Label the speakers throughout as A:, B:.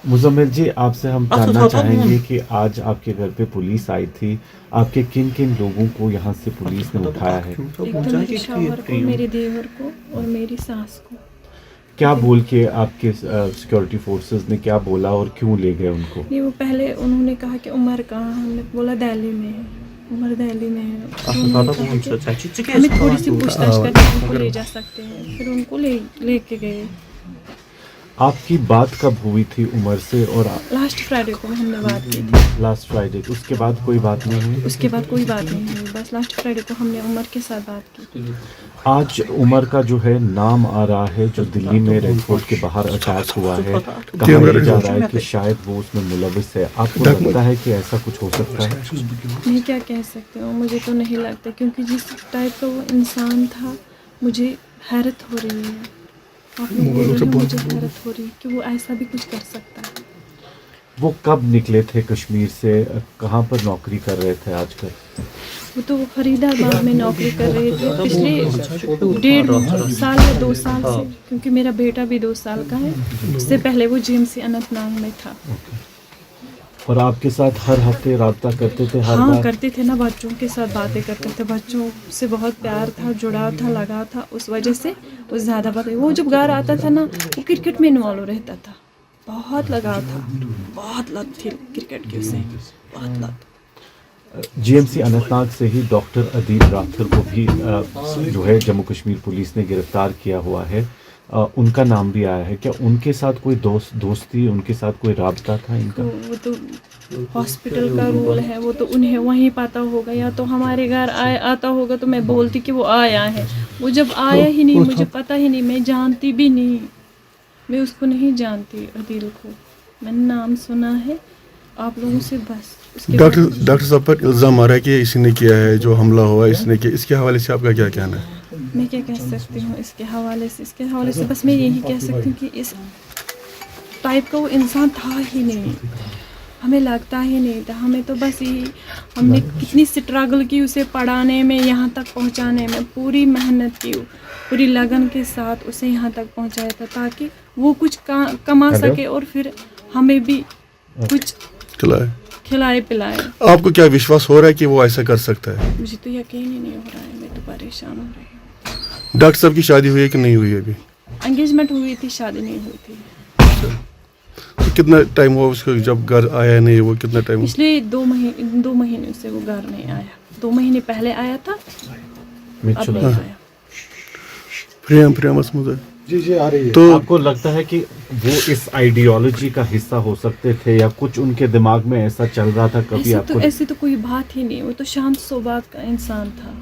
A: مزمل جی، آپ سے ہم جاننا چاہیں گے کہ آج آپ کے گھر پہ پولیس آئی تھی، آپ کے کن کن لوگوں کو یہاں سے پولیس نے اٹھایا ہے؟
B: ایک تو میرے شوہر کو، میرے دیور کو اور میری ساس کو.
A: کیا بول کے آپ کے سیکورٹی فورسز نے کیا بولا اور کیوں لے گئے ان کو؟
B: نہیں، وہ پہلے انہوں نے کہا کہ عمر کہاں، ہم نے بولا دہلی میں ہے، عمر دہلی میں ہے. انہوں نے کہا کہ ہمیں تھوڑی سی پوچھ تاچھ کر کے ان کو لے جا سکتے ہیں، پھر ان کو لے کے گئے.
A: آپ کی بات کب ہوئی تھی عمر سے؟ اور
B: لاسٹ فرائیڈے کو ہم نے بات کی تھی.
A: لاسٹ فرائیڈے، اس کے بعد کوئی بات نہیں ہوئی؟
B: اس کے بعد کوئی بات نہیں ہوئی، بس لاسٹ فرائیڈے کو ہم نے عمر کے ساتھ بات کی.
A: آج عمر کا جو ہے نام آ رہا ہے، جو دلی میں ریڈ فورٹ کے باہر اٹیک ہوا ہے، کہا یہ جا رہا ہے کہ شاید وہ اس میں ملوث ہے. آپ کو لگتا ہے کہ ایسا کچھ ہو سکتا ہے؟
B: میں کیا کہہ سکتی ہوں، مجھے تو نہیں لگتا، کیونکہ جس ٹائپ کا وہ انسان تھا مجھے حیرت ہو رہی ہے. آپ لوگ بول رہے ہیں، مجھے حیرت ہو رہی ہے کہ وہ ایسا بھی کچھ کر سکتا ہے.
A: وہ کب نکلے تھے کشمیر سے؟ کہاں پر نوکری کر رہے تھے آج کل؟
B: وہ تو فرید آباد میں نوکری کر رہے تھے پچھلے 1.5 سال یا 2 سال سے، کیونکہ میرا بیٹا بھی 2 سال کا ہے. اس سے پہلے وہ GMC اننت ناگ میں تھا.
A: اور آپ کے ساتھ ہر ہفتے رابطہ کرتے تھے؟ ہر
B: ہاں
A: بار
B: کرتے تھے نا، بچوں کے ساتھ باتیں کرتے تھے، بچوں سے بہت پیار تھا، جڑاؤ تھا، لگا تھا، اس وجہ سے وہ زیادہ بات. وہ جب گھر آتا تھا نا، وہ کرکٹ میں انوالو رہتا تھا، بہت لگاؤ تھا، بہت لت تھی کرکٹ کی اسے، بہت لت.
A: GMC اننت ناگ سے ہی ڈاکٹر ادیب راتھر کو بھی جو ہے جموں کشمیر پولیس نے گرفتار کیا ہوا ہے. ان کا نام بھی آیا ہے. کیا ان کے ساتھ کوئی دوستی، ان کے ساتھ کوئی رابطہ تھا ان کا؟
B: وہ تو ہاسپٹل کا رول ہے، وہ تو انہیں وہیں پتہ ہوگا، یا تو ہمارے گھر آتا ہوگا تو میں بولتی کہ وہ آیا ہے. وہ جب آیا ہی نہیں، مجھے پتہ ہی نہیں، میں جانتی بھی نہیں، میں اس کو نہیں جانتی عدیل کو. میں نے نام سنا ہے آپ لوگوں سے بس.
C: ڈاکٹر صاحب پر الزام آ رہا ہے کہ اسی نے کیا ہے، جو حملہ ہوا اس نے کیا. اس کے حوالے سے آپ کا کیا کہنا ہے؟
B: میں کیا کہہ سکتی ہوں اس کے حوالے سے بس میں یہی کہہ سکتی ہوں کہ اس ٹائپ کا وہ انسان تھا ہی نہیں، ہمیں لگتا ہی نہیں تھا. ہمیں تو بس یہی، ہم نے کتنی سٹرگل کی اسے پڑھانے میں، یہاں تک پہنچانے میں، پوری محنت کی، پوری لگن کے ساتھ اسے یہاں تک پہنچایا تھا تاکہ وہ کچھ کما سکے اور پھر ہمیں بھی کچھ کھلائے پلائے.
C: آپ کو کیا وشواس ہو رہا ہے کہ وہ ایسا کر سکتا ہے؟
B: مجھے تو یقین ہی نہیں ہو رہا ہے، میں تو پریشان ہو رہی ہوں.
C: ڈاکٹر صاحب کی شادی ہوئی ہے کہ نہیں ہوئی ہے ابھی؟
B: انگیجمنٹ ہوئی تھی، شادی نہیں ہوئی تھی.
C: تو کتنا ٹائم ہوا اس کو جب گھر آیا نہیں؟ وہ کتنا ٹائم؟
B: پچھلے 2 مہینے سے وہ گھر نہیں آیا. 2 مہینے پہلے آیا تھا، اب نہیں آیا.
C: پریمس مجھے
A: جی آ رہی ہے. تو آپ کو لگتا ہے کہ وہ اس آئیڈیالوجی کا حصہ ہو سکتے تھے، یا کچھ ان کے دماغ میں ایسا چل رہا تھا کبھی آپ کو؟
B: ایسی تو کوئی بات ہی نہیں. وہ تو شانت صوبات کا انسان تھا،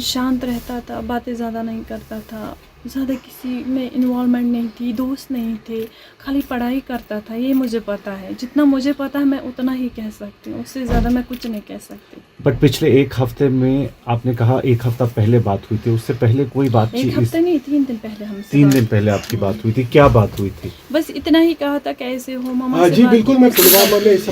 B: شانت رہتا تھا، باتیں زیادہ نہیں کرتا تھا، زیادہ کسی میں انوالومنٹ نہیں تھی، دوست نہیں تھے، خالی پڑھائی کرتا تھا. یہ مجھے پتا ہے، جتنا مجھے پتا ہے میں اتنا ہی کہہ سکتی ہوں، اس سے زیادہ میں کچھ نہیں کہہ سکتی.
A: بٹ پچھلے 1 ہفتے میں آپ نے کہا 1 ہفتہ پہلے بات ہوئی تھی، اس سے پہلے کوئی بات چیت؟
B: 1 ہفتہ نہیں، 3 دن پہلے ہم سے
A: 3 دن پہلے آپ کی بات ہوئی تھی. کیا بات ہوئی تھی؟
B: بس اتنا ہی کہا تھا کیسے ہو ماما سے.
D: جی بالکل، میں پلوامہ میں